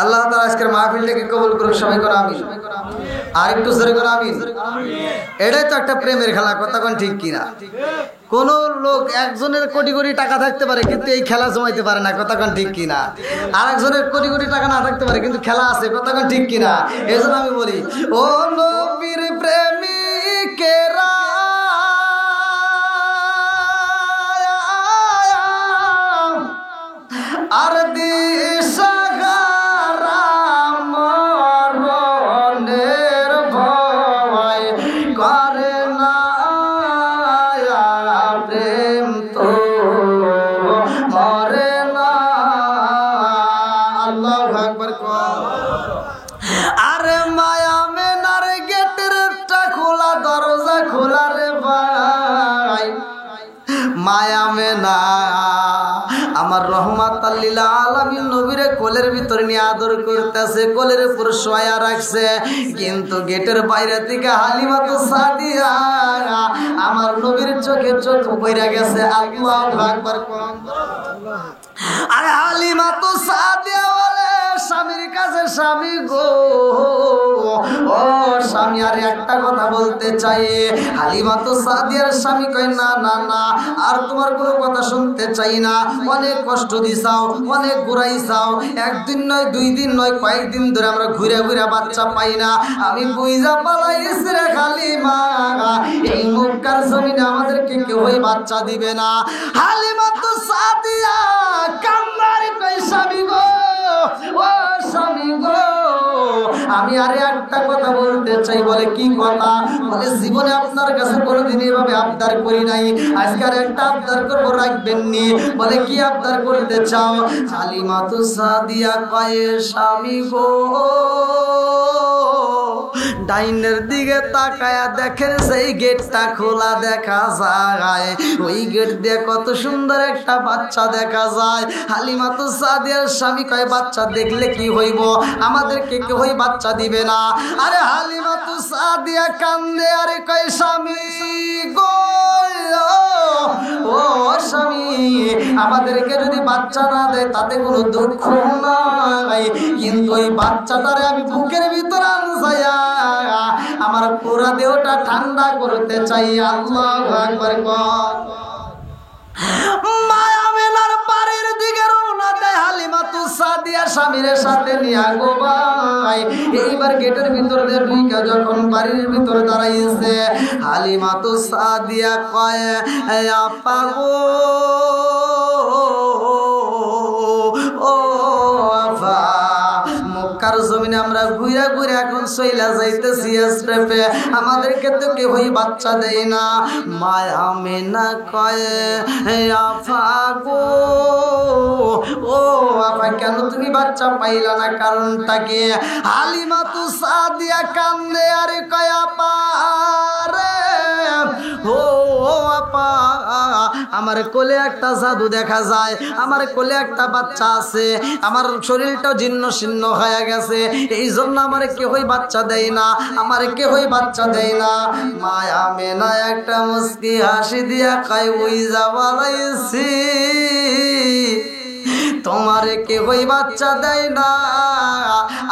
আল্লাহ তাআলা আজকের মাহফিলটাকে কবুল করুক, সবাই করে আমিন। আর একটু জোরে করে আমিন। এটাই তো একটা প্রেমের খেলা, কথা কোন ঠিক কিনা? কোন লোক একজনের কোটি কোটি টাকা থাকতে পারে কিন্তু এই খেলা জমাইতে পারে না, কথা কোন ঠিক কিনা? আর একজনের কোটি কোটি টাকা না থাকতে পারে কিন্তু খেলা আছে, কথা কোন ঠিক কিনা? এই জন্য আমি বলি, ও নবীর প্রেমিকেরা আর দিশাহারা মরণের ভয় করে না প্রেম তো মরে না। আল্লাহু আকবার। আরে মায়া মেনার গেটের খোলা, দরজা খোলা রে ভাই, মায়া মেনা আমার রহমাতাল লিল আলামিন নবীরে কোলের ভিতরে নিয়ে আদর করতেছে, কোলের উপর শোয়া রাখছে, কিন্তু গেটের বাইরে থেকে হালিমাতুস সাদিয়া আমার নবীর চোখে চোখ পইরা গেছে। আল্লাহু আকবার। আরে হালিমাতুস সাদিয়া বলে, স্বামীর কাছে স্বামী গো, ও স্বামী আর একটা কথা বলতে চাই। হালিমাতুস সাদিয়ার স্বামী কয়, না না না, আর তোমার কোনো কথা শুনতে চাই না। অনেক কষ্ট দিছাও, অনেক ঘুরাইছাও, একদিন নয় দুই দিন নয় কয়েকদিন ধরে আমরা ঘুরে ঘুরে বাচ্চা পাই না। আমি বুইজা পালাইছি রে হালিমা, এই মক্কার জমিনে আমাদেরকে কেউই বাচ্চা দিবে না। হালিমাতুস সাদিয়া কান্নারে কয়, স্বামী গো, ও স্বামী গো, আমি আরে একটা কথা বলতে চাই। বলে কি কথা? বলে জীবনে আপনার কাছে কোনোদিন এভাবে আবদার করি নাই, আজকে আর একটা আবদার করবো, রাখবেন নি। বলে কি আবদার করতে চাও? হালিমাতুস সাদিয়া কয়, স্বামী গো, ডাইনের দিকে তাকায়া দেখেন সেই গেটটা খোলা দেখা যায়, ওই গেট দিয়ে কত সুন্দর একটা বাচ্চা দেখা যায়। হালিমাতুস সাদিয়ার স্বামী কয়, বাচ্চা দেখলে কি হইব, আমাদেরকে কেউই বাচ্চা দিবে না। আরে হালিমাতুস সাদিয়া কান্দে, আরে কয়, স্বামী গো, ও স্বামী, আমাদেরকে যদি বাচ্চা না দেয় তাতে কোনো দুঃখ নাই, কিন্তু ওই বাচ্চাটারে আমি বুকের ভিতরে আনসাইয়া আমার পুরা দেহটা ঠান্ডা করতে চাই। আল্লাহু আকবার। মায়া মেলার বাড়ির দিকে রওনা দেয় হালিমাতুস সাদিয়া স্বামীর সাথে নিয়া গো ভাই। এইবার গেটের ভিতর দিয়ে ঢুকে যখন বাড়ির ভিতরে দাঁড়াইছে, হালিমাতুস সাদিয়া কয়, আপা গো, ও আপা, মক্কার জমিনে আমরা ঘুরে ঘুরে এখন চইলা যাইতেছি স্রেফে, আমাদেরকে তো কেউই বাচ্চা দেয় না। মায়া মেনা কয়, আফা গো, ও আফা, কেন তুমি বাচ্চা পাইলা না, কারণটা কি? হালিমাতুস সাদিয়া কান্দে, আরে কয়, আপা রে, ও আপা, আমার কোলে একটা জাদু দেখা যায়, আমার কোলে একটা বাচ্চা আছে, আমার শরীরটাও জীর্ণ শীর্ণ হয়ে গেছে, এই জন্য আমার কেউই বাচ্চা দেয় না, আমার কেউই বাচ্চা দেয় না। মায়া মেনা একটা মুস্কি হাসি দিয়া কয়, ওই যাবালাইছি, তোমার কেউই বাচ্চা দেয় না,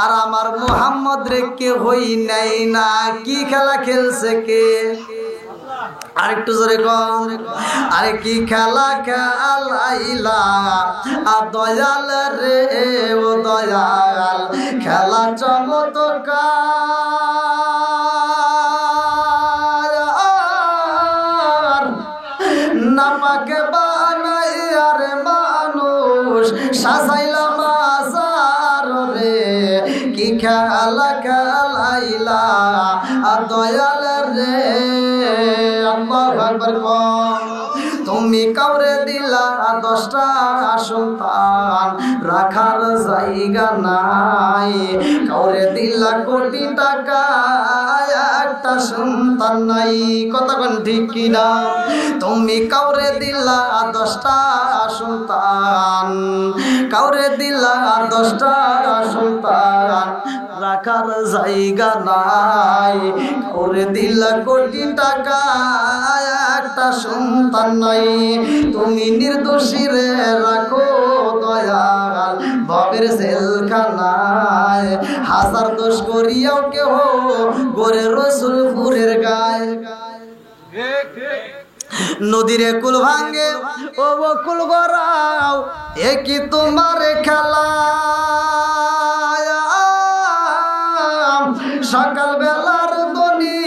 আর আমার মুহাম্মদ রে কেউই নেয় না। কি খেলা খেলছে কে? আরেকটু জোরে কর। আরে কি খেলা খেলাইলা দয়াল রে, ও দয়াল, খেলা চমৎকার, না পাকে বানাই আরে মানুষ সাজাইলা মাজার রে, কি খেলা খেলাইলা দয়াল রে। আল্লাহু আকবার। তুমি কাউরে দিলা 10টা সন্তান, রাখার জায়গা নাই, কাউরে দিলা কোটি টাকা, একটা সন্তান নাই, কথা কোন ঠিক কিনা? তুমি কাউরে দিলা 10টা সন্তান, কাউরে দিলা 10টা সন্তান, রাখার জায়গা নাই, কাউরে দিলা কোটি টাকা, একটা সন্তান নাই, তুমি নির্দোষী রে রাখো দয়াল ভবের জেলখানায় হাজার দোষ করিয়াও কেহ গোরে রসুলপুরের গায়ে নদীরে কুল ভাঙ্গে ও বকুল গড়াও একই তোমার খেলা সকাল বেলার দনি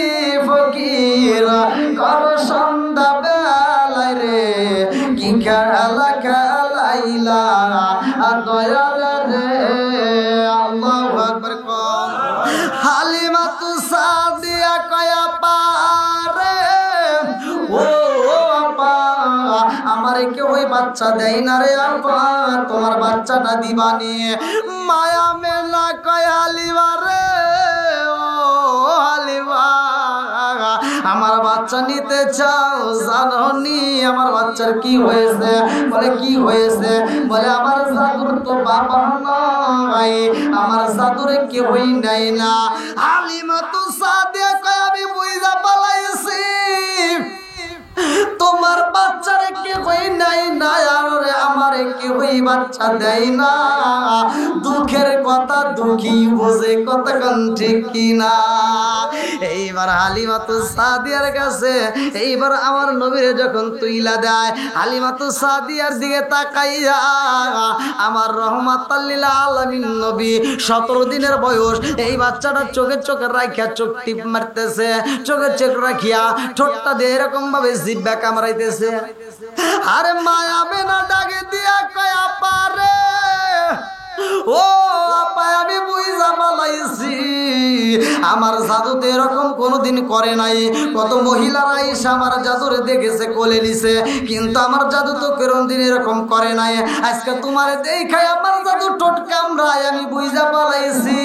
ফকির কর সন্ধ্যা বেলায় রে কি খেলা খেলাইলা দয়াল রে আল্লাহু আকবার কম হালিমাতু সাদিয়া কয়া পারে ও আমার কেউ ওই বাচ্চা দেয় না রে আপা তোমার বাচ্চাটা দিবানি মায়া মেলা কয় হালিমা রে ও হালিমা আমার বাচ্চা নিতে চাও জানি আমার বাচ্চার কি হয়েছে বলে কি হয়েছে বলে আমার জাদুর তো বাবা নাই আমার জাদুরে কেউই নাই না হালিমা তো সাদিয়া কয় আমি বুইজা পালাইছি তোমার বাচ্চারে কেউই নাই না আরে আমারে কেউই বাচ্চা দেয় না দুঃখের কথা দুঃখী বোঝে কতক্ষণ ঠিক কিনা এইবার হালিমা তো সাদিয়ার কাছে এইবার আমার নবীরে যখন তুইলা দেয় হালিমা তো সাদিয়ার দিকে তাকাইয়া আমার রহমাতাল লিল আলামিন নবী 17 দিনের বয়স এই বাচ্চাটা চোখে রাখিয়া চোখ টিপ মারতেছে চোখে চোখ রাখিয়া ঠোঁটটা দিয়ে এরকম ভাবে জিহ্বা কামড়াইতেছে আরে মায়া বেনা ডাকে দিয়া কয়া পারে ও আপা আমি বুঝা পালাইছি আমার জাদুতে এরকম কোনোদিন করে নাই কত মহিলারা এসে আমার জাদুরে দেখেছে কোলে নিছে কিন্তু আমার জাদু তো কোনোদিন এরকম করে নাই আজকে তোমার দেখাই আমার জাদু ঠোঁট কামড়ায় আমি বুঝা পালাইছি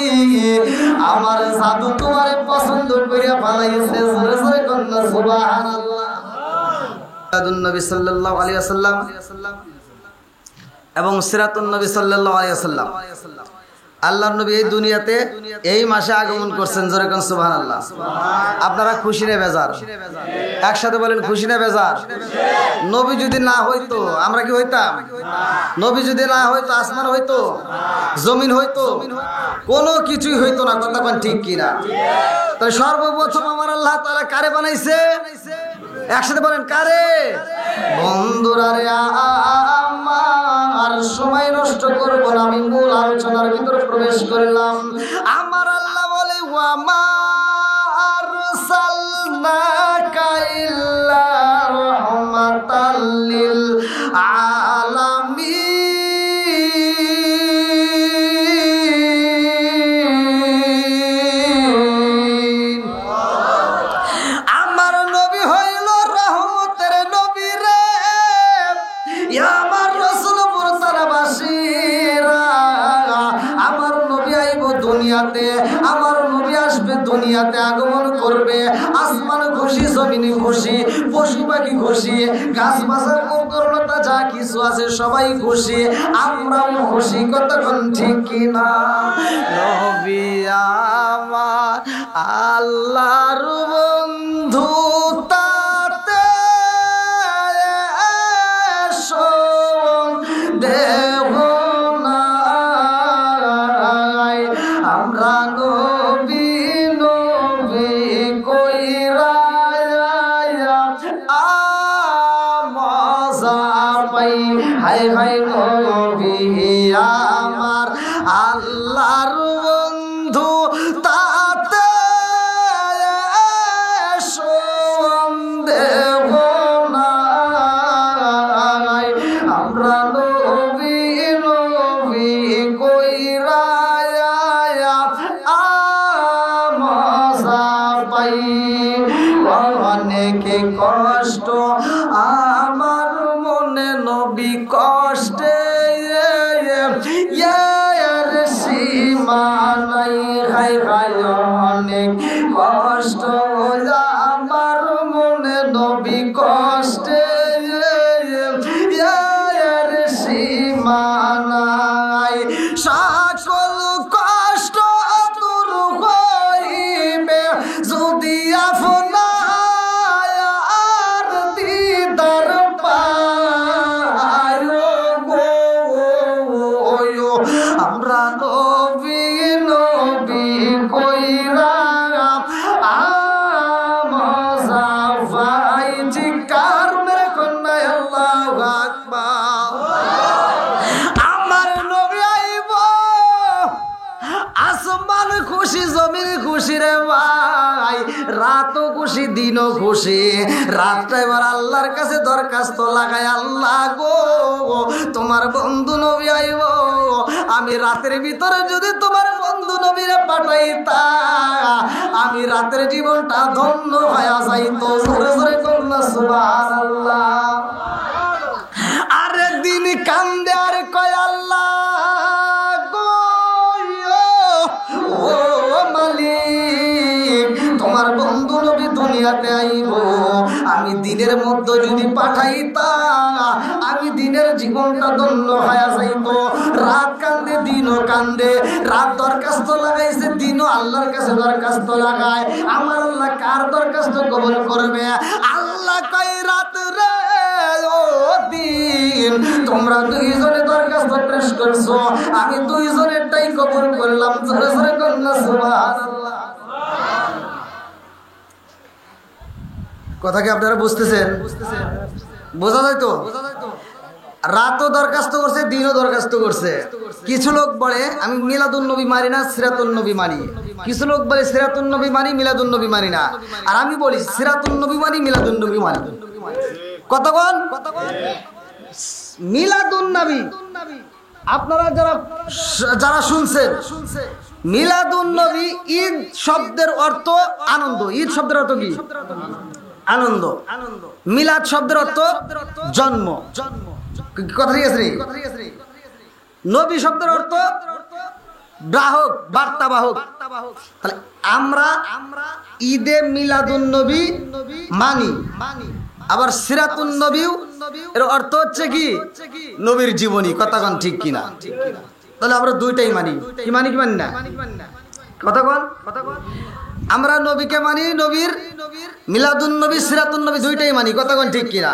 আমার জাদু তোমারে পছন্দ করিয়া পালাইছে জোরে জোরে কন্যা সুবহানাল্লাহ নবী সাল্লাল্লাহু আলাইহি ওয়াসাল্লাম এবং সিরাতুন নবী সাল্লাল্লাহু আলাইহি ওয়াসাল্লাম আল্লাহর নবী এই দুনিয়াতে এই মাসে আগমন করছেন জোরে কোন সুবহানাল্লাহ আপনারা খুশি না বেজার একসাথে বলেন খুশি না বেজার নবী যদি না হইতো আমরা কি হইতাম নবী যদি না হইতো আসমান হইতো জমিন হইতো কোনো কিছুই হইতো না কথা কোন ঠিক কি না তাই সর্বপ্রথম আমার আল্লাহ তাআলা কারে বানাইছে একসাথে বলেন কারে বন্ধুরা রে আমার সময় নষ্ট করব না আমি মূল আলোচনার ভিতরে প্রবেশ করলাম আমার আল্লাহ বলে ওয়া মা আরসালনাকা ইল্লা রাহমাতাল লিল আলামিন আমার নবী আসবে দুনিয়াতে আগমন করবে আসমান খুশি জমিন খুশি পশু পাখি খুশি গাছ পাতা কবরলতা যা কিছু আছে সবাই খুশি আমরাও খুশি কতক্ষণ ঠিক কিনা নবী আমার আল্লাহর বন্ধু তাতে দেব আমরা নবী নবী কইরা মজা পাই হায় হায় নবী আমার আল্লাহর বন্ধু তাতে সন্দেহ নাই আমরা নবী নবী কইরা অনেকে কষ্ট আমার মনে নবী কষ্টে সীমা নাই হাই হাই অনেক কষ্ট আমার মনে নবী কষ্টে সীমা নাই সকল কষ্ট দূর হইবে যদি আপনার দিদার পায় গো খুশি জমিন খুশি রে ভাই, রাতও খুশি দিনও খুশি। রাতটা এবার আল্লাহর কাছে দরখাস্ত লাগায়, আল্লাহ গো তোমার বন্ধু নবী আইব, আমি রাতের ভিতরে যদি তোমার বন্ধু নবীরে পাঠাইতা আমি রাতের জীবনটা ধন্য হয়ে যাইতো। জোরে জোরে কন্যা সুবহানাল্লাহ। আরে দিন কান্দে আর কয় আল্লাহ গো ও মালিক তোমার বন্ধু নবী দুনিয়াতে আইব, আমি দিনের মধ্যে যদি পাঠাইতাম আমি দিনের জীবনটা ধন্য হয়ে যাইত। রাত কান্দে দিনও কান্দে, রাত দরখাস্ত লাগাইছে দিনও আল্লাহর কাছে দরখাস্ত লাগায়। আমার আল্লাহ কার দরখাস্ত কবুল করবে? আল্লাহ কয় রাত রে ও দিন তোমরা দুইজনে দরখাস্ত পেশ করছো, আমি দুইজনেরটাই কবুল করলাম। জোরে জোরে কন্যা সুবহানাল্লাহ। কথা কি আপনারা বুঝতেছেন? বোঝা যায় তো? রাতও দরখাস্ত করছে দিনও দরখাস্ত করছে। কিছু লোক বলে আমি মিলাদুন নবী মানি না সিরাতুন নবী মানি, কিছু লোক বলে সিরাতুন নবী মানি মিলাদুন নবী মানি না, আর আমি বলি সিরাতুন নবী মানি মিলাদুন নবী মানি। কতক্ষণ মিলাদুন নবী আপনারা যারা শুনছেন, মিলাদুন নবী ঈদ শব্দের অর্থ আনন্দ। ঈদ শব্দের অর্থ কি? আনন্দ। মিলাদ শব্দের অর্থ জন্ম। কথা ঠিক আছে? নবী শব্দের অর্থ গ্রাহক, বার্তাবাহক। তাহলে আমরা ঈদে মিলাদুন নবী মানি, আবার সিরাতুন নবীও এর অর্থ হচ্ছে কি? নবীর জীবনী। কথাক্ষণ ঠিক কিনা? তাহলে আমরা দুইটাই মানি। কি মানি কি মানি না? কথাক্ষণ আমরা নবীকে মানি, নবীর মিলাদুন নবী সিরাতুন নবী দুইটাই মানি। কথাক্ষণ ঠিক কিনা?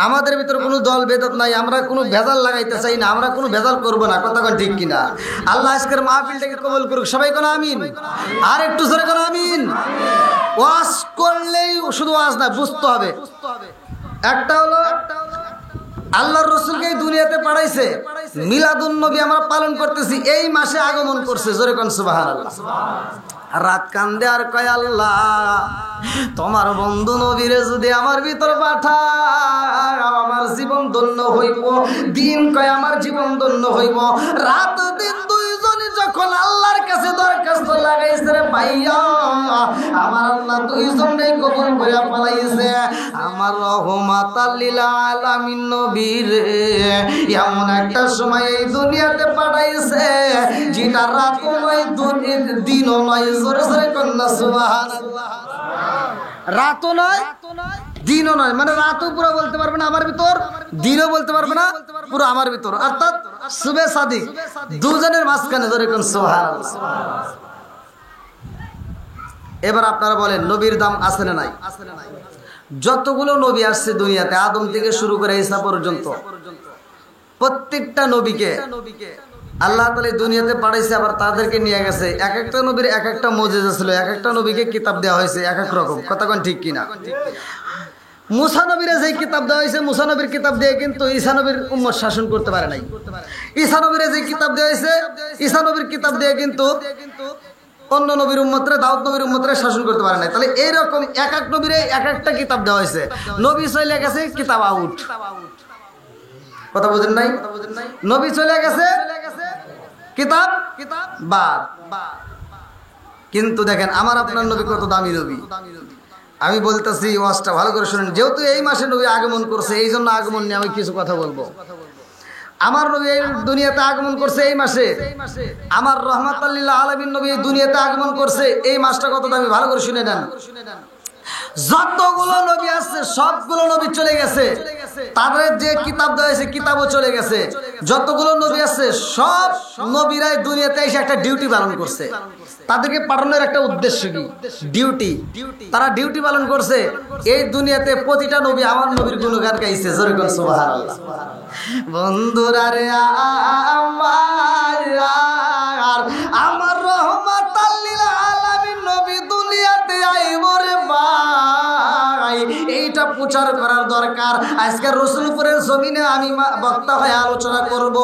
আমাদের ভিতরে কোনো দল বেদাত নাই, আমরা কোনো ভেজাল লাগাইতে চাই না, আমরা কোনো ভেজাল করব না। কথাক্ষণ ঠিক কিনা? আল্লাহ আজকের মাহফিলটাকে কবুল করুক। সবাই কোন আমিন। আর একটু জোরে কোন আমিন। ওয়াজ করলেই শুধু ওয়াজ না, বুঝতে হবে। একটা হলো আল্লাহর রাসূলকে এই দুনিয়াতে পাঠাইছে, মিলাদুন নবী আমরা পালন করতেছি, এই মাসে আগমন করছে। জোরে কোন সুবহানাল্লাহ। রাত কান্দে আর কয় আল্লাহ তোমার বন্ধু নবীরে যদি আমার ভিতর পাঠায় আমার জীবন ধন্য হইব। দিন কয় আমার জীবন ধন্য হইব। রাত দিন দুইজনে যখন আল্লাহর কাছে দরখাস্ত লাগাইছে রে ভাইয়া, আমার আল্লাহ দুইজনেই কবুল করে পালাইছে। আমার রহমাতাল লিল আলামিন নবীরে এমন একটা সময় এই দুনিয়াতে পাঠাইছে যেটা রাতও নয় দিনও নয়। জোরে জোরে কন্যা সুবহানাল্লাহ। রাতও নয় দিনও নয়, মানে রাতও পুরো বলতে পারবে না আমার ভিতর, দিনও বলতে পারবে না পুরো আমার ভিতর, অর্থাৎ সুবে সাদিক দুজনের মাঝখানে। জোরে কোন সুবহানাল্লাহ। এবার আপনারা বলেন নবীর দাম আছে না নাই? যতগুলো নবী আসছে দুনিয়াতে আদম থেকে শুরু করে ঈসা পর্যন্ত, প্রত্যেকটা নবীকে আল্লাহ তাআলা দুনিয়াতে পাঠাইছে, আবার তাদেরকে নিয়ে গেছে। এক একটা নবীর এক একটা মুজিজা ছিল, এক একটা নবীকে কিতাব দেওয়া হয়েছে এক এক রকম। কথা কোন ঠিক কিনা? মুসা নবীরে যে কিতাব দেওয়া হয়েছে, মুসা নবীর কিতাব দিয়ে কিন্তু ঈসা নবীর উম্মত শাসন করতে পারে নাই। ঈসা নবীরে যে কিতাব দেওয়া হয়েছে, ঈসা নবীর কিতাব দিয়ে কিন্তু অন্য নবীর উম্মতরা, দাউদ নবীর উম্মতরা শাসন করতে পারে নাই। তাহলে এইরকম এক এক নবীরে এক একটা কিতাব দেওয়া হয়েছে। নবী চলে গেছে, কিতাব আউট। কথা বুঝেন নাই? নবী চলে গেছে, কিতাব বাদ। কিন্তু দেখেন আমার আপনার নবী কত দামি নবী। আমি বলতেছি ওয়াজটা ভালো করে শুনেন। যেহেতু এই মাসে নবী আগমন করছে, এই জন্য আগমন নিয়ে আমি কিছু কথা বলবো। আমার নবী এই দুনিয়াতে আগমন করছে এই মাসে, আমার রহমাতাল লিল আলামিন নবী এই দুনিয়াতে আগমন করছে এই মাসটা কত দামি, ভালো করে শুনে নেন। যতগুলো নবী আছে সবগুলো নবী চলে গেছে, তাদের যে কিতাব দেওয়া হয়েছে কিতাবও চলে গেছে। যতগুলো নবী আছে সব নবীরাই দুনিয়াতে এসে একটা ডিউটি পালন করছে। তাদেরকে পাঠানোর একটা উদ্দেশ্য কি? ডিউটি। তারা ডিউটি পালন করছে। এই দুনিয়াতে প্রতিটা নবী আমার নবীর গুণগান গাইছে। জোরে কোন সুবহানাল্লাহ। বন্ধুরা রে আমার রহমাতাল লিল আলামিন নবী দুনিয়াতে আইব রে ভাই, এইটা প্রচার করার দরকার। আজকে রসুলপুরের জমিনে আমি বক্তা হয়ে আলোচনা করব,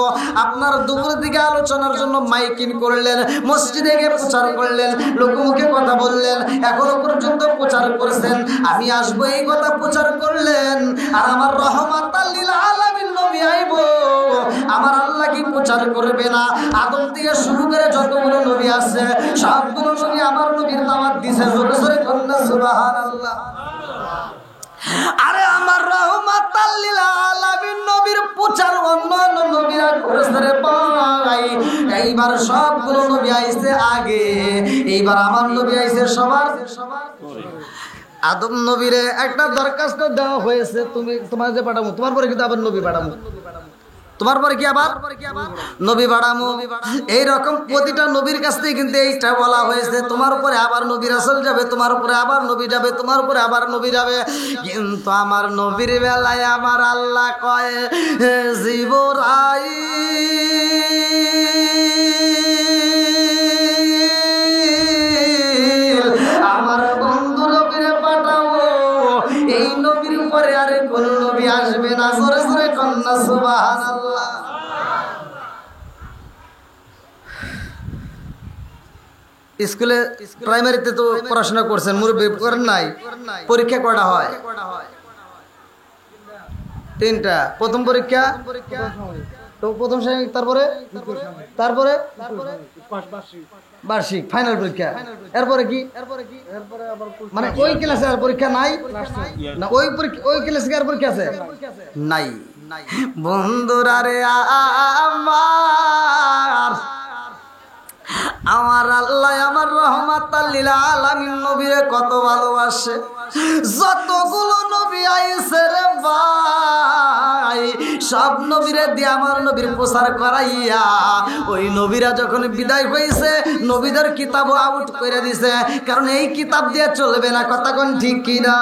আপনার দুপুরের দিকে আলোচনার জন্য মাইকিং করলেন, মসজিদে গিয়ে প্রচার করলেন, লোকমুখে কথা বললেন, এখনো পর্যন্ত প্রচার করছেন, আমি আসবো এই কথা প্রচার করলেন, আর আমার রহমাতাল লিল আলামিন নবী আইব, আমার আল্লাহ কি প্রচার করবে না? আদম থেকে শুরু করে যতগুলো নবী আছে সবগুলো নবী আমার নবীর দাওয়াত দিয়েছে। জোরে জোরে কন্যা সুবহানাল্লাহ। আরে আমার রহমাতাল লিল আলামিন নবীর প্রচার অন্যান্য নবীরা করেছে রে ভাই। এইবার সবগুলো নবী আইছে আগে, এইবার আমার নবী আইছে সবার আদম নবীরে একটা দরখাস্ত দেওয়া হয়েছে, তুমি তোমার যে পাঠামো, তোমার পরে কিন্তু আবার নবী পাঠামো, তোমার পরে কি আবার নবী বাড়ামো। এইরকম প্রতিটা নবীর কাছ থেকে কিন্তু এইটা বলা হয়েছে, তোমার উপরে আবার নবী রাসূল যাবে, তোমার উপরে আবার নবী যাবে, তোমার উপরে আবার নবী যাবে। কিন্তু আমার নবীর বেলায় আমার আল্লাহ কয় জিবরাইল আমার বন্ধু নবীরে পাঠাবো, এই নবীর উপরে আরে কোন নবী আসবে না। জোরে জোরে কন্যা সুবহানাল্লাহ। স্কুলে প্রাইমারিতে তো পড়াশোনা করছেন, মুরব্বি করেন নাই? পরীক্ষা কয়টা হয়? তিনটা। প্রথম পরীক্ষা তো প্রথম শ্রেণী, তারপরে তারপরে বার্ষিক ফাইনাল পরীক্ষা, এরপরে কি মানে ওই ক্লাসে আর পরীক্ষা নাই না? ওই ক্লাসে আর পরীক্ষা আছে নাই? বন্ধুরা রে আমার আল্লাহ আমার রহমাতাল লিল আলামিন নবীরে কত ভালোবাসে। যতগুলো নবী আইছে রে ভাই, সব নবীরে দিয়ে আমার নবীর প্রচার করাইয়া ওই নবীরা যখন বিদায় হয়েছে নবীদের কিতাব আউট করে দিছে, কারণ এই কিতাব দিয়ে চলবে না। কথা কোন ঠিক কিনা?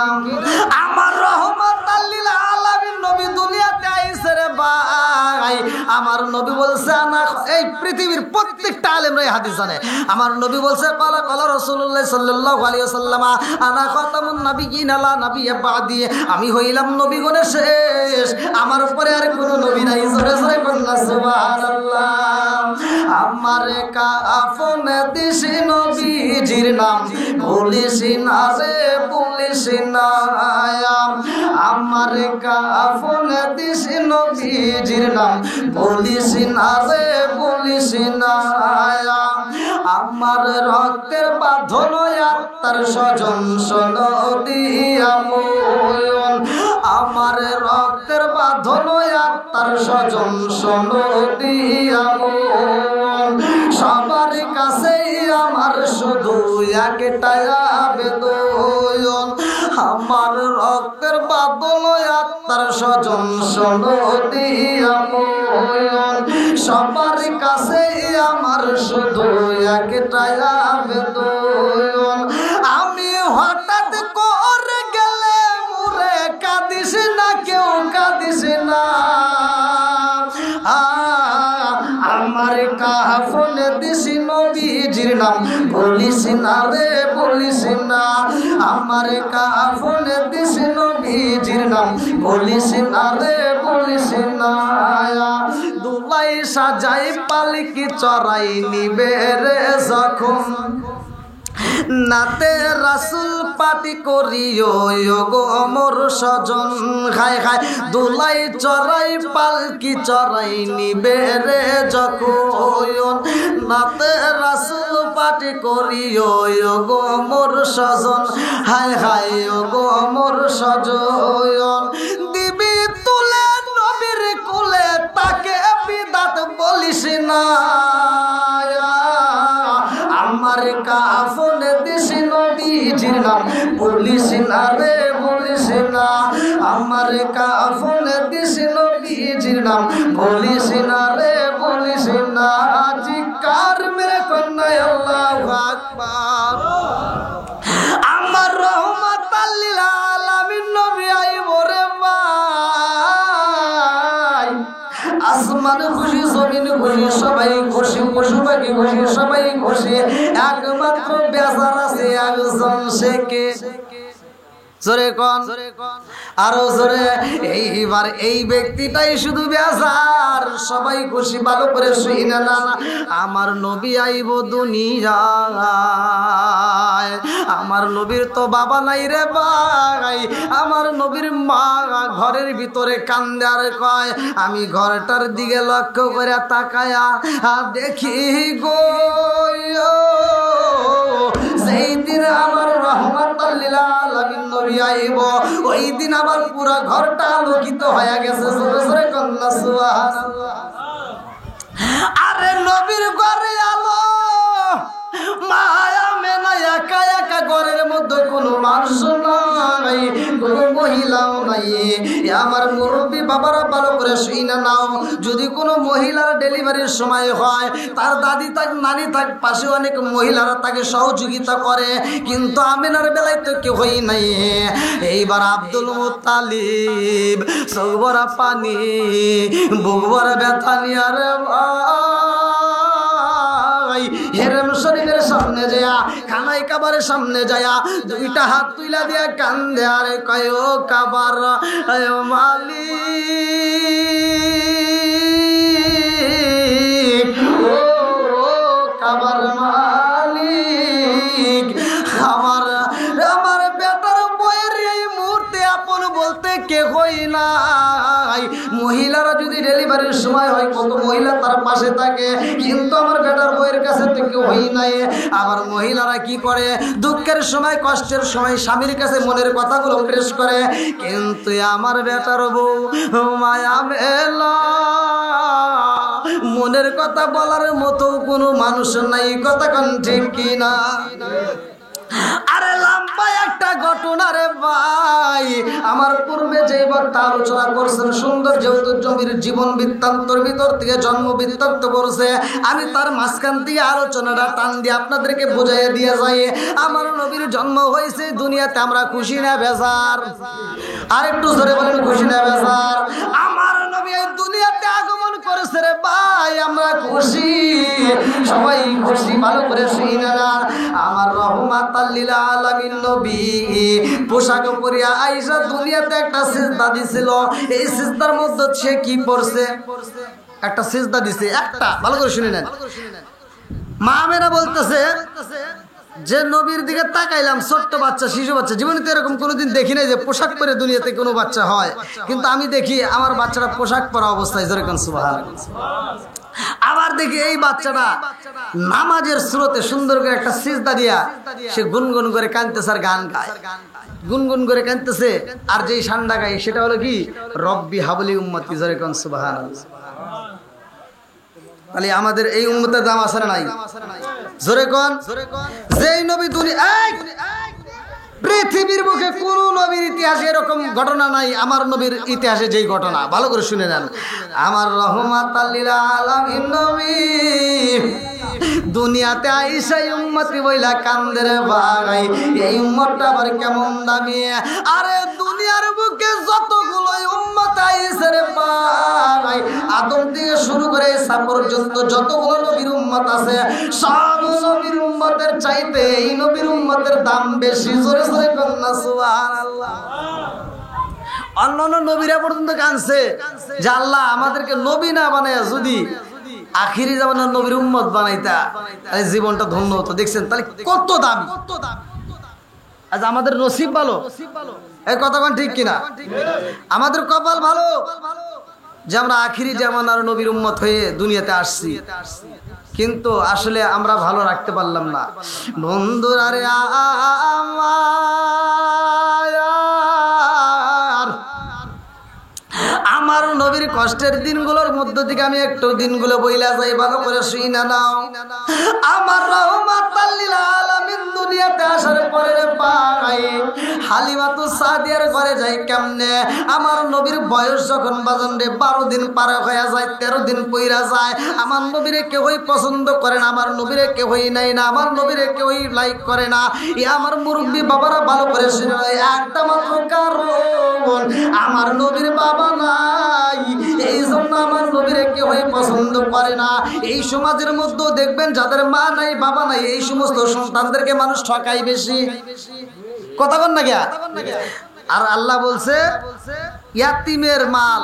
আমার রহমাতাল লিল আলামিন নবী দুনিয়াতে আইছে রে ভাই, আমার নবী বলছে না, এই পৃথিবীর প্রত্যেকটা আলেমরা এই হাদিস জানে, আমার নবী বলছে ক্বালা ক্বালা রাসূলুল্লাহ সাল্লাল্লাহু আলাইহি ওয়াসাল্লাম আনা খাতামুন নাবিয়্যিন লা নাবিয়্যা বাদি, আমি হইলাম নবীগণের শেষ, আমার উপরে আর কোনো নবী নাই। জোরে জোরে বলনা সুবহানাল্লাহ। আমারে কাফন দিছি নবীজির নাম বলিস না রে বলিস না, আমারে কাফন দিছি নবীজির নাম বলিস না রে বলিস না, আমার রক্তের বাঁধন আত্মার স্বজন সনদিয়া ময়ন, আমার রক্তের বাঁধন আত্মার স্বজন সনদিয়া ময়ন, সবার কাছে আমার শুধু একটাই আবেদন, আমার রক্তের বাঁধন আত্মার স্বজন সনদিয়া ময়ন, সবার কাছে আমার শুধু একটাই আবেদন, আমি হঠাৎ করে গেলে মুরে কাঁদিস না, কেউ কাঁদিস না, আমার কাফন দিছি নবীজির নাম বলিস না রে বলিস না, আমার কাফন দিছি নবীজির নাম বলিস না রে বলিস না, দুলাই সাজাই পালকি চড়াই নিবে রে যখন, নাতে রাসূল পাটি করিও গো মোর স্বজন, খায় খায় দুলাই চড়াই পালকি চড়াই নিবে রে যখন, নাতে রাসূল পাটি করিও গো মোর স্বজন, হায় হায় গো মোর স্বজন, দিবি তুলে নবীর কুলে তাকে বিদাত বলিস না, আমার কাফন দিছি নবীজির নাম বলিস না রে বলিস না, আমার কাফন দিছি নবীজির নাম বলিস না রে বলিস না, চিৎকার মেরে কন্যা আল্লাহু আকবার। আমার রহমাতাল লিল আলামিন নবী আইব রে ভাই, আসমান খুশি জমিন খুশি সবাই খুশি, পশু পাখি খুশি সবাই খুশি, একমাত্র বেজার আছে একজন, সে কে? জোরে কোন, আরো জোরে। এইবার এই ব্যক্তিটাই শুধু বেজার, সবাই খুশি, ভালো করে শুনে না। আমার নবী আইব দুনিয়ায়, আমার নবীর তো বাবা নাই রে ভাই, আমার নবীর মা ঘরের ভিতরে কান্দে আর কয়, আমি ঘরটার দিকে লক্ষ্য করে তাকায়া দেখি গো, সেই দিন আমার রহমাতুল লিল আলামিন নবী আইব, ওই দিন আমার পুরো ঘরটা আলোকিত হয়ে গেছে। জোরে জোরে কন্যা সুবহানাল্লাহ। আরে নবীর ঘরে আলো, মায়া মেনা একা একা ঘরের মধ্যে কোনো মানুষ নাই, কোনো মহিলাও নাই। আমার মুরব্বী বাবারা ভালো করে শুইনা নাও, যদি কোনো মহিলার ডেলিভারির সময় হয়, তার দাদি থাক নানি থাক পাশে অনেক মহিলারা তাকে সহযোগিতা করে, কিন্তু আমিনার বেলায় তো কেউ হই নাই। এইবার আব্দুল মুত্তালিব চোখ ভরা পানি, বুক ভরা ব্যথা নিয়ে রে ভাই হেরেম শরীফের সামনে যায়া, খানায় কাবারের সামনে যায়া দুইটা হাত তুইলা দিয়া কান্দে আর কয়, ও কাবার মালিক, ও কাবার মালিক, আমার আমার বেটার বইয়ের এই মুহূর্তে আপন বলতে কে হই নাই। মহিলারা যদি ডেলিভারির সময় হয়, কত মহিলা তার পাশে থাকে, কিন্তু আমার বেটার বইয়ের কাছে তো কেউ হই নাই। আবার মহিলারা কি করে, দুঃখের সময় কষ্টের সময় স্বামীর কাছে মনের কথাগুলো পেশ করে, কিন্তু আমার বেটার বউ মায়া মেলা মনের কথা বলার মতো কোনো মানুষ নাই। কথা কোন ঠিক কিনা? আরে লম্বা একটা ঘটনা রে ভাই, আমার পূর্বে যে বক্তা আলোচনা করছেন সুন্দর যেহেতু জমির জীবন বৃত্তান্তর ভিতর থেকে জন্ম বৃত্তান্ত করছে, আমি তার মাঝখান থেকে আলোচনাটা টান দিয়ে আপনাদেরকে বুঝাইয়া দিয়ে যাই। আমার নবীর জন্ম হয়েছে দুনিয়াতে, আমরা খুশি না বেজার? আর একটু জোরে বলেন, খুশি না বেজার? আমার নবী এই দুনিয়াতে আগমন করেছে রে ভাই, আমরা খুশি, সবাই খুশি, ভালো করে শুনে না। আমার রহমাতুল লিল আলামিন নবী পোশাক পরিয়া আয়েশা দুনিয়াতে একটা সিজদা দিছিল, এই সিজদার মধ্যে সে কি পড়ছে? একটা সিজদা দিছে, একটা, ভালো করে শুনে নেন। মা আমেনা বলতেছে যে নবীর দিকে তাকাইলাম, ছোট্ট বাচ্চা, শিশু বাচ্চা, জীবনে তো এরকম কোনোদিন দেখি নাই যে পোশাক পরে দুনিয়াতে কোনো বাচ্চা হয়, কিন্তু আমি দেখি আমার বাচ্চাটা পোশাক পরা অবস্থায়, জোরে কোন সুবহানাল্লাহ। আবার দেখি এই বাচ্চাটা নামাজের স্রোতে সুন্দর করে একটা সিজদা দিয়া সে গুনগুন করে কাঁদতেছে আর গান গায়, গুনগুন করে কাঁদতেছে, আর যেই সান্ডা গায় সেটা হলো কি, রব্বি হাবলি উম্মতি, জোরে কোন সুবহানাল্লাহ। তাহলে আমাদের এই উম্মতের দাম আছে না নাই? জোরে কোন। যেই নবী দুনিয়া, পৃথিবীর বুকে কোন নবীর ইতিহাসে এরকম ঘটনা নাই, আমার নবীর ইতিহাসে যেই ঘটনা, ভালো করে শুনে নেন। আমার রহমাতুল লিল আলামিন নবী দুনিয়াতে আইসাই উম্মতি বইলা কান্দের ভাই, এই উম্মতটা আবার কেমন দামি। আরে দুনিয়ার বুকে যতগুলো উম্মত আইছে রে ভাই, আদম থেকে শুরু করে ঈসা পর্যন্ত যতগুলো নবীর উম্মত আছে, সব নবীর উম্মতের চাইতে এই নবীর উম্মতের দাম বেশি। জোরে জোরে কন্যা সুবহানাল্লাহ। অন্যান্য নবীরা পর্যন্ত কাঁদছে যে আল্লাহ আমাদেরকে নবী না বানায়া যদি আখিরি জামানার নবীর উম্মত বানাইতা, তাহলে জীবনটা ধন্য হতো। দেখছেন তাহলে কত দামি। আজ আমাদের নসিব ভালো, এই কথা কোন ঠিক কিনা? আমাদের কপাল ভালো যে আমরা আখিরি জামানার নবীর উম্মত হয়ে দুনিয়াতে আসছি, কিন্তু আসলে আমরা ভালো রাখতে পারলাম না। বন্ধুরা রে আমার নবীর কষ্টের দিনগুলোর মধ্য থেকে আমি একটু দিনগুলো বইলা যাই, ভালো করে শুই না নাও। আমার রহমাতুল লিল আলামিন দুনিয়াতে আসার পরে পাই হালিমাতু সাদিয়ার ঘরে যাই কেমনে? আমার নবীর বয়স যখন বাজান রে 12 দিন পার হয়ে যায়, 13 দিন পইরা যায়, আমার নবীরে কেউই পছন্দ করে না, আমার নবীরে কেউই নাই না, আমার নবীরে কেউই লাইক করে না। এই আমার মুরব্বী বাবারা ভালো করে শুনে, একটা মাত্র কারণ আমার নবীর বাবা নাই, এই জন্য আমার নবীরে কেউই পছন্দ করে না। এই সমাজের মধ্যে দেখবেন যাদের মা নাই বাবা নাই, এই সমস্ত সন্তানদেরকে মানুষ ঠকায় বেশি। কথা কন না গিয়া। আর আল্লাহ বলছে ইয়াতিমের মাল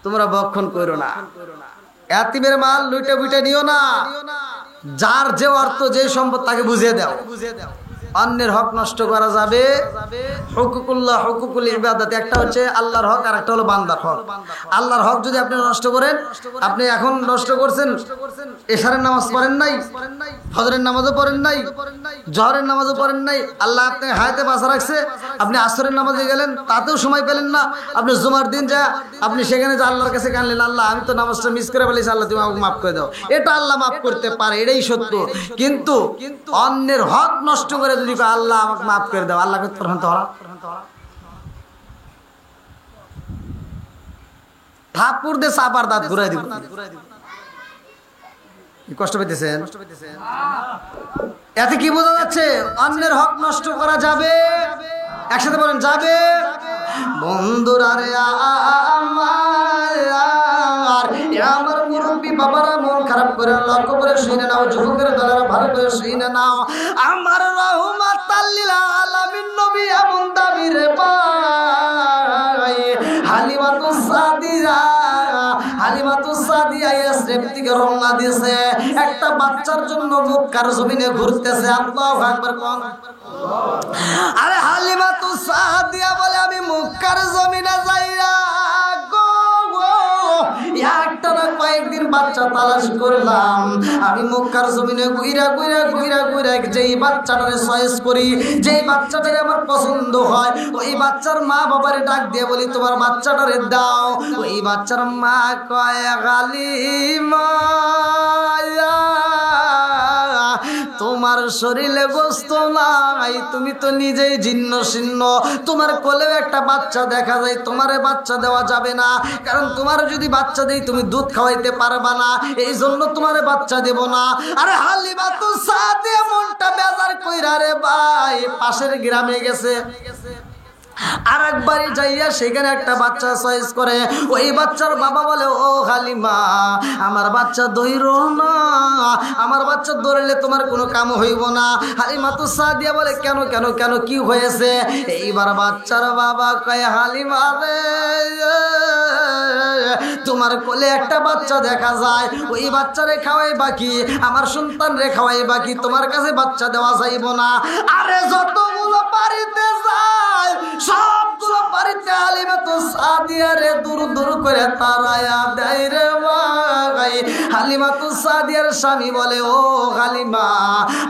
তোমরা ভক্ষণ করো না, ইয়াতিমের মাল লুটে বুটে নিও না, যার যে অর্থ যে সম্পদ তাকে বুঝিয়ে দাও। অন্যের হক নষ্ট করা যাবে, হুকুকুল্লাহ হুকুকুল ইবাদত, একটা হচ্ছে আল্লাহর হক আর একটা হলো বান্দার হক। আল্লাহর হক যদি আপনি নষ্ট করেন, আপনি এখন নষ্ট করছেন, এশারের নামাজ পড়েন নাই, ফজরের নামাজও পড়েন নাই, জহরের নামাজও পড়েন নাই, আল্লাহ আপনি হায়াতে বাঁচা রাখছে, আপনি আসরের নামাজে গেলেন তাতেও সময় পেলেন না, আপনি জুমার দিন যা আপনি সেখানে যে আল্লাহর কাছে কানলেন, আল্লাহ আমি তো নামাজটা মিস করে ফেলেছি, আল্লাহ তুমি আমাকে মাফ করে দাও, এটা আল্লাহ মাফ করতে পারে, এটাই সত্য। কিন্তু অন্যের হক নষ্ট করে যদি আল্লাহ আমাকে মাফ করে দাও, আল্লাহ ঠাকুর দিয়ে চাপার দাঁত ঘুরাই দিব। কষ্ট পেতেছেন? এতে কি বোঝা যাচ্ছে? অন্যের হক নষ্ট করা যাবে, একসাথে বলেন যাবে। বন্ধুরা রে আমার মুরব্বী বাবারা মন খারাপ করে লক্ষ্য করে শুনে নাও, যুবকের দলেরা ভালো করে শুনে নাও, আমার রাহমাতাল লিল আলামিন নবী এমন দাবি রে ভাই, হালিমাতুস সাদিয়া ইয়াসরিব থেকে রওনা দিয়েছে, একটা বাচ্চার জন্য মক্কার জমিনে ঘুরতেছে। আল্লাহু আকবার কোন। আরে হালিমাতুস সাদিয়া বলে আমি মক্কার জমিনে যাইয়া একটা না কয়েকদিন বাচ্চা তালাশ করলাম, আমি মক্কার জমিনে ঘুইরা ঘুইরা ঘুইরা ঘুইরা যেই বাচ্চাটারে চয়েস করি, যেই বাচ্চাটারে আমার পছন্দ হয়, ওই বাচ্চার মা বাবারে ডাক দিয়ে বলি তোমার বাচ্চাটারে দাও। ওই বাচ্চার মা কয় হালিমা তোমার শরীরে গোস্ত নাই, তুমি তো নিজেই জীর্ণ শীর্ণ, তোমার কোলেও একটা বাচ্চা দেখা যায়, তোমারে বাচ্চা দেওয়া যাবে না, কারণ তোমার যদি বাচ্চা দেই তুমি দুধ খাওয়াইতে পারবা না, এই জন্য তোমারে বাচ্চা দেব না। আরে হালিমাতুস সাদিয়া মনটা বেজার কইরা রে ভাই পাশের গ্রামে গেছে, আর একবারই যাইয়া সেখানে একটা বাচ্চা চয়েস করে। ওই বাচ্চার বাবা বলে ও হালিমা আমার বাচ্চা দইরো না, আমার বাচ্চা ধরলে তোমার কোনো কাম হইব না। হালিমাতুস সাদিয়া বলে কেন কেন কেন কি হয়েছে? এইবার বাচ্চার বাবা কয় হালিমা রে তোমার কোলে একটা বাচ্চা দেখা যায়, ওই বাচ্চারে খাওয়াই বাকি, আমার সন্তান রে খাওয়াই বাকি, তোমার কাছে বাচ্চা দেওয়া যাইব না। আরে যতগুলো বাড়িতে যায় সবগুলো বাড়িতে হালিমাতুস সাদিয়া রে দূর দূর করে তারায়া দেয় রে ভাই। হালিমাতুস সাদিয়ার স্বামী বলে ও হালিমা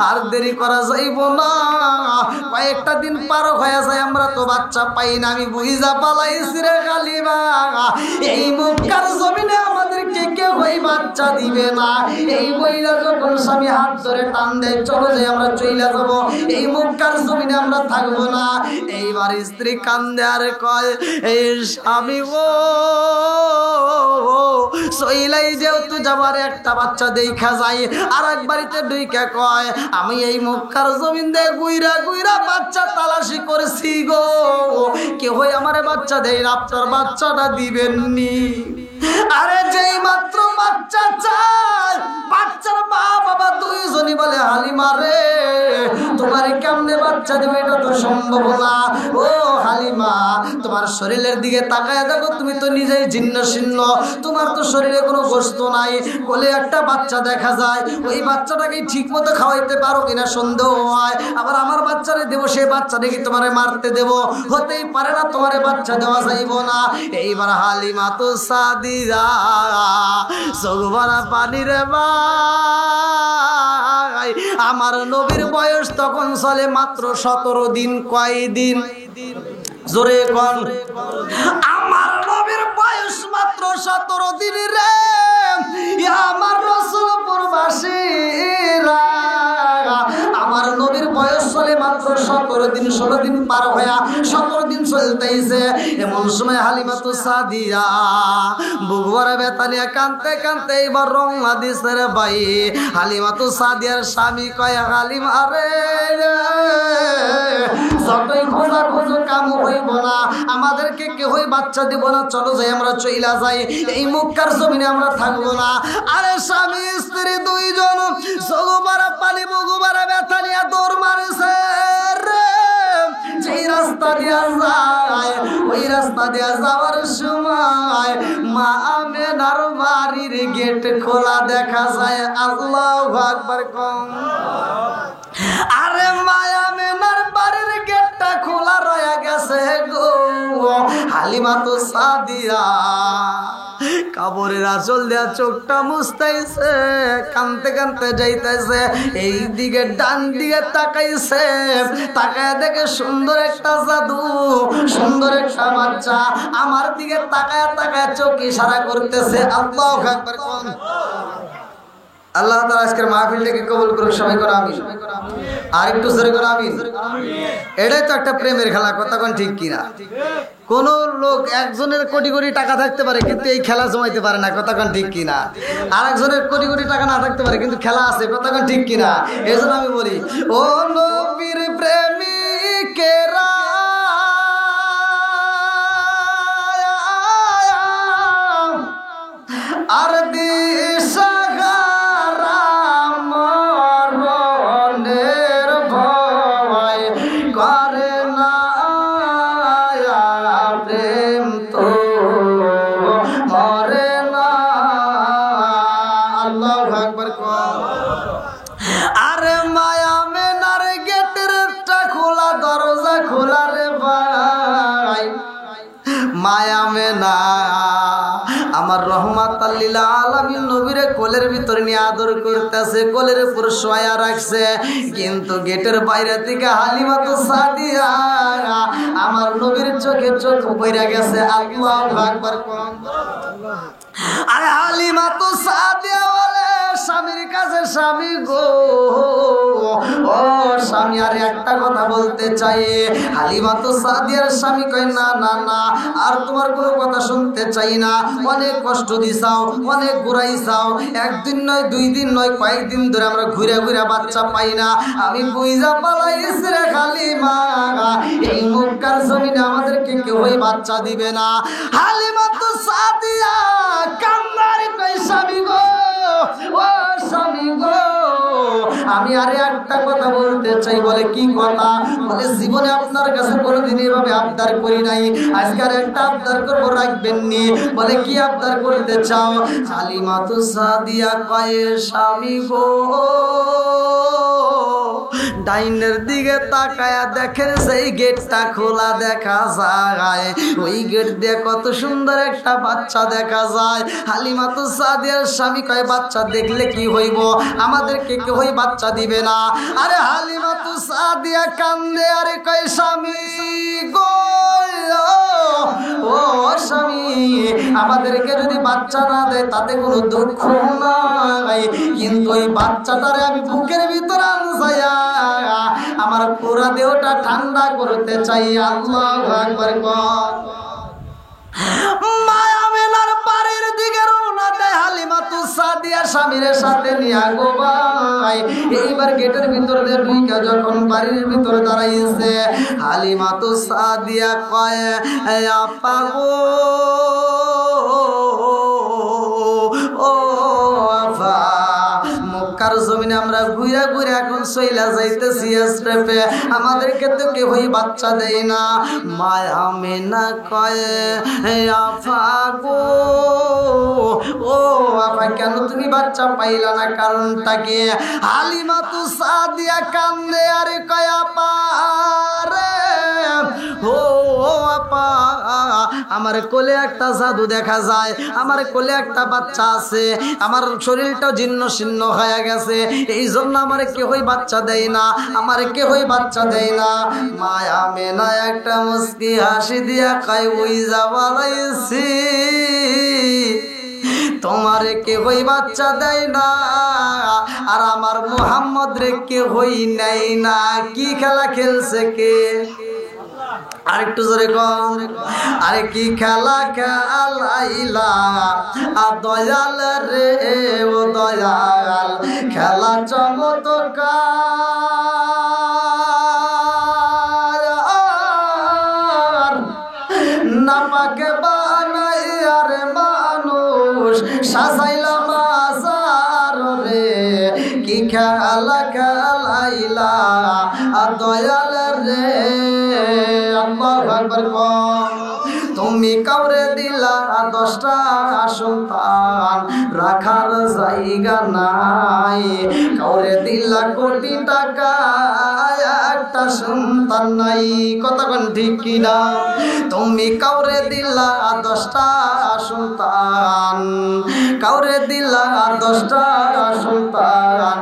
আর দেরি করা যাইব না, কয়েকটা দিন পার হয়ে যায় আমরা তো বাচ্চা পাই না, আমি বুঝা পালাইছি রে হালিমা, এই মক্কার জমিনে আমাদেরকে কেউ ওই বাচ্চা দিবে না। এই মহিলা যখন স্বামী হাত ধরে টান দেয় চলো যাই আমরা চইলা যাবো, এই মক্কার জমিনে আমরা থাকবো না। এইবার স্ত্রী কান্দে আর কয় এই স্বামী ও সইলাই যেহেতু যাবার একটা বাচ্চা দেখা যায়, আর এক বাড়িতে দুইকা কয় আমি এই মক্কার জমিন দিয়ে গুইরা গুইরা বাচ্চা তালাশি করেছি গো, কেউ আমার বাচ্চা দেয় না, আপনার বাচ্চাটা দিবেননি। আরে যেই মাত্র বাচ্চা চায় বাচ্চার মা বাবা দুইজনই বলে হালিমা রে তোমার কেমনে বাচ্চা দেবে, এটা তো সম্ভব না। ও হালিমা তোমার শরীরের দিকে তাকায় দেখো, তুমি তো নিজেই জীর্ণ শীর্ণ, তোমার তো শরীরে কোনো গোস্ত নাই, কোলে একটা বাচ্চা দেখা যায়, ওই বাচ্চাটাকে ঠিক মতো খাওয়াইতে পারো কিনা সন্দেহ হয়, আবার আমার বাচ্চারে দেবো সেই বাচ্চাটা কি তোমারে মারতে দেবো, হতেই পারে না, তোমারে বাচ্চা দেওয়া যাইব না। এইবার হালিমাতুস সাদিয়া চোখভরা পানি রে ভাই, আমার নবীর বয়স তখন চলে মাত্র 17 দিন। কয়দিন? জোরে কোন। আমার নবীর বয়স মাত্র 17 দিন রে। আমার রাসূল প্রবাসীরা আমার নবীর বয়স চলে মাত্র 17 দিন, 16 দিন পার হয়ে 17 দিন চলতেইছে। এমন সময় হালিমাতুস সাদিয়া বুকভরা ব্যথা নিয়ে কাঁদতে কাঁদতে এবার রওনা দিছে রে ভাই। হালিমাতুস সাদিয়ার স্বামী কয় হালিমা রে যতই খোঁজা খোঁজো কাম হইব না, আমাদেরকে কেউই বাচ্চা দিব না, চলো যাই আমরা চইলা যাই, এই মক্কার জমিনে আমরা থাকবো না। আরে স্বামী স্ত্রী দুইজন চোখভরা পানি বুকভরা ব্যথা নিয়ে দৌড় মারছে রে রাস্তা দিয়া যায়, ওই রাস্তা দিয়া যাওয়ার সময় মা আমেনার বাড়ির গেট খোলা দেখা যায়। আল্লাহু আকবার কম। আরে মা আমেনার বাড়ির গেটটা খোলা রয়ে গেছে গো। হালিমা তো সাদিয়া কাপড়ের আঁচল দেয়া চোখটা মুছতেছে, কানতে কানতে যাইতেছে। এই দিকে ডান দিকে তাকাইছে, তাকায় দেখে সুন্দর একটা জাদু, সুন্দর একটা বাচ্চা আমার দিকে তাকায় তাকায় চোখ ইশারা করতেছে। আল্লাহু আকবার। আল্লাহ তাআলা আজকের মাহফিলটাকে কবুল করুন, সবাই করে আমিন। আর একটু জোরে করে আমিন। এটাই তো একটা প্রেমের খেলা, কথা কোন ঠিক কিনা? কোন লোক একজনের কোটি কোটি টাকা থাকতে পারে কিন্তু এই খেলা জমাইতে পারে না, কথা কোন ঠিক কিনা? আর একজনের কোটি কোটি টাকা না থাকতে পারে কিন্তু খেলা আছে, কথা কোন ঠিক কিনা? এই জন্য আমি বলি, ও নবীর প্রেমিকেরা আর দিশাহারা মরণের ভয় করে না, প্রেম তো মরে না। আল্লাহু আকবার। আরে মায়া মেনার গেটের খোলা, দরজা খোলা রে ভাই। মায়া মেনা আমার রহমাত লিল আলামিন নবীরে কোলের ভিতরে নিয়ে আদর করতেছে, কোলের উপর শোয়া রাখছে, কিন্তু গেটের বাইরে থেকে হালিমা তো সাদিয়া আমার নবীর চোখে চোখ পইরা গেছে। আল্লাহু আকবার। আরে হালিমা তো সাদিয়া বলে স্বামীর কাছে, স্বামী গো ও স্বামী আর একটা কথা বলতে চাই। হালিমা তো সাদিয়ার স্বামী কয় না না না, আর তোমার কোনো কথা শুনতে চাই না। অনেক কষ্ট দিছাও, অনেক ঘুরাইছাও, একদিন নয় দুই দিন নয় কয়েকদিন ধরে আমরা ঘুরে ঘুরে বাচ্চা পাই না। আমি বুঝা পালাইছি রে হালিমা, এই মক্কার জমিনে আমাদেরকে কেউই বাচ্চা দিবে না। হালিমা তো সাদিয়া কান্নারে কই স্বামী গো ও স্বামী গো, আমি আরে একটা কথা বলতে চাই। বলে কি কথা? বলে জীবনে আপনার কাছে কোনোদিন এভাবে আবদার করি নাই, আজকের একটা আবদার করবো, রাখবেন নি। বলে কি আবদার করতে চাও? হালিমা তো সাদিয়া কয় স্বামী গো, ডাইনের দিকে তাকায়া দেখেন সেই গেটটা খোলা দেখা যায়, ওই গেট দিয়ে কত সুন্দর একটা বাচ্চা দেখা যায়। হালিমা তো সাদিয়ার স্বামী কয় বাচ্চা দেখলে কি হইব, আমাদেরকে কেউই বাচ্চা দিবে না। আরে হালিমা তো সাদিয়া কান্দে, আরে কয় স্বামী গো ও স্বামী, আমাদেরকে যদি বাচ্চা না দেয় তাতে কোনো দুঃখ নাই, কিন্তু ওই বাচ্চাটারে আমি বুকের ভিতরে আনসাইয়া আমার পুরা দেহটা ঠান্ডা করতে চাই। আল্লাহু আকবার। মায়া মেলার বাড়ির দিকে রওনা দেয় হালিমা তো সাদিয়া স্বামীর সাথে নিয়া গো ভাই। এইবার গেটের ভিতরে ঢুইকা যখন বাড়ির ভিতরে দাঁড়াইছে, হালিমা তো সাদিয়া কয় আপা গো ও আপা, মক্কার জমিনে আমরা ঘুরে ঘুরে এখন চইলা যাইতেছি স্টেপে, আমাদেরকে তো কেউই বাচ্চা দেয় না। মায়া মেনা কয় আপা গো ও আপা, কেন তুমি বাচ্চা পাইলা না, কারণটা কি? হালিমা তো সাদিয়া কান্দে, আরে কয় আপা রে ও আপা, আমার কোলে একটা জাদু দেখা যায়, আমার কোলে একটা বাচ্চা আছে, আমার শরীরটা জীর্ণ শীর্ণ হয়ে গেছে, এই জন্য আমার কেউই বাচ্চা দেয় না, আমার কেউই বাচ্চা দেয় না। মায়া মেনা একটা মুস্কি হাসি দিয়া কয় ওই যাবালাইছি, তোমার কেউই বাচ্চা দেয় না, আর আমার মুহাম্মদ রে কেউই নেয় না। কি খেলা খেলছে কে? আরেকটু জোরে কোন, আরে কি খেলা খেলাইলা দয়াল রে ও দয়াল, খেলা চমৎকার, নাপাকে বানাই আরে মানুষ সাজাইলা মাজার রে, কি খেলা খেলাইলা দয়াল রে আল্লাহু আকবার তুমি কাউরে দিলা 10টা সন্তান রাখার জায়গা নাই কাউরে দিলা কোটি টাকা একটা সন্তান নাই কতক্ষণ ঠিক কিনা তুমি কাউরে দিলা 10টা সন্তান কাউরে দিলা 10টা সন্তান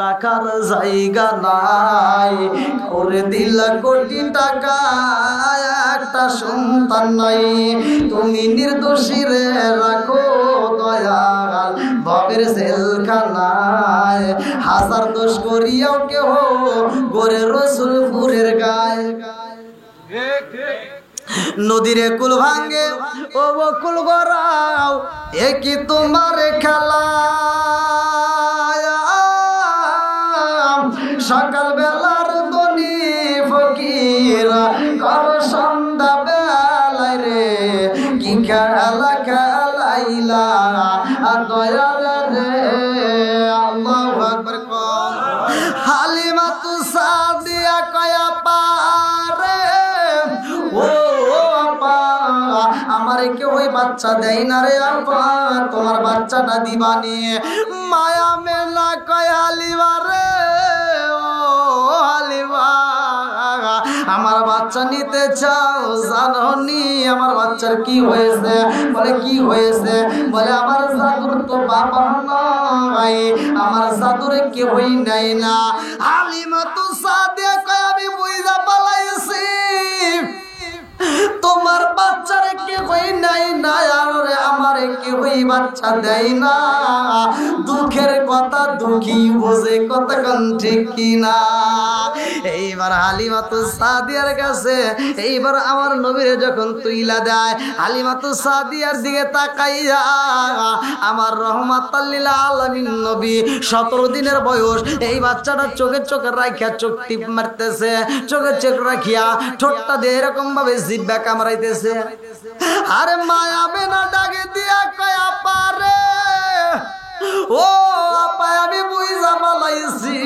রাখার জায়গা নাই কাউরে দিলা কোটি টাকা একটা সন্তান নাই তুমি নির্দোষী রে রাখো দয়াল ভবের জেলখানায় হাজার দোষ করিয়াও কেহ গোরে রসুলপুরের গায় নদীরে কুল ভাঙ্গে ও বকুল গড়াও একই তোমার খেলা সকাল বেলার দনি ফকির কর সন্ধ্যা বেলায় রে কি খেলা খেলাইলা দয়াল রে আল্লাহু আকবার হালিমা তু সাদিয়া কয়া পারে ও আপা আমার কেউ ওই বাচ্চা দেয় না রে আপা তোমার বাচ্চাটা দিবানি মায়া মেলা কয়া হালিমা রে আমার বাচ্চা নিতে চাও জানি আমার বাচ্চার কি হয়েছে বলে কি হয়েছে বলে আমার জাদুর তো বাবা নাই আমার জাদুরে কেউই নাই না হালিমা তো সাদিয়া কয় আমি বুইজা পালাইছি তোমার বাচ্চারে কেউই নাই না আরে আমারে কেউই বাচ্চা দেয় না দুঃখের কথা দুঃখী বোঝে কতক্ষণ ঠিক কিনা এইবার হালিমা তো সাদিয়ার কাছে এইবার আমার নবীরে যখন তুইলা দেয় হালিমা তো সাদিয়ার দিকে তাকাইয়া আমার রহমাতাল লিল আলামিন নবী 17 দিনের বয়স এই বাচ্চাটা চোখে রাখিয়া চোখ টিপ মারতেছে চোখে চোখ রাখিয়া ঠোঁটটা দিয়ে এরকম ভাবে জিহ্বা কামড়াইতেছে আরে মায়া বেনা ডাকে দিয়া কয়া পারে ও আপা আমি বুইজা পালাইছি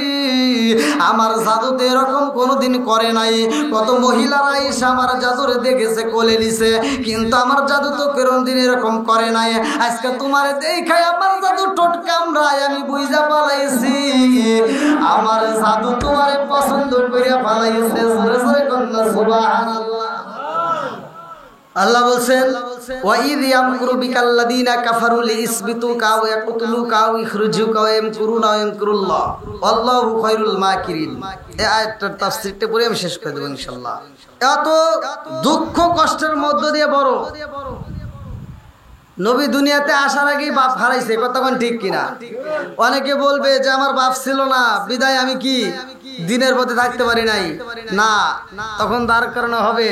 আমার জাদুতে এরকম কোনোদিন করে নাই কত মহিলারা এসে আমার জাদুরে দেখেছে কোলে নিছে কিন্তু আমার জাদু তো কোনোদিন এরকম করে নাই আজকে তোমার দেখাই আমার জাদু ঠোঁট কামড়ায় আমি বুইজা পালাইছি আমার জাদু তোমারে পছন্দ করিয়া পালাইছে জোরে জোরে কন্যা সুবহানাল্লাহ আল্লাহ বলছেন ওয়াইদ ইয়ামকুরু বিকাল্লাযিনা কাফারু লিইসবিতুকা ওয়া ইয়াকতুলুকা ওয়া ইখরুজুকা ওয়া ইয়ামকুরুনা ওয়া ইয়ামকুরুল্লাহ আল্লাহু খায়রুল মাকিরিন এই আয়াতটার তাফসীরটা পড়ে আমি শেষ করে দেব ইনশাআল্লাহ এত দুঃখ কষ্টের মধ্য দিয়ে বড় নবী দুনিয়াতে আসার আগেই বাপ হারাইছে কতক্ষণ ঠিক কিনা অনেকে বলবে যে আমার বাপ ছিল না বিদায় আমি কি দিনের পথে থাকতে পারি নাই না তখন তার কারণে হবে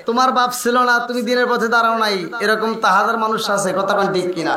তোমার বাপ ছিল না তুমি দিনের পথে দাঁড়াও নাই এরকম তা হাজার মানুষ আছে কতক্ষণ ঠিক কিনা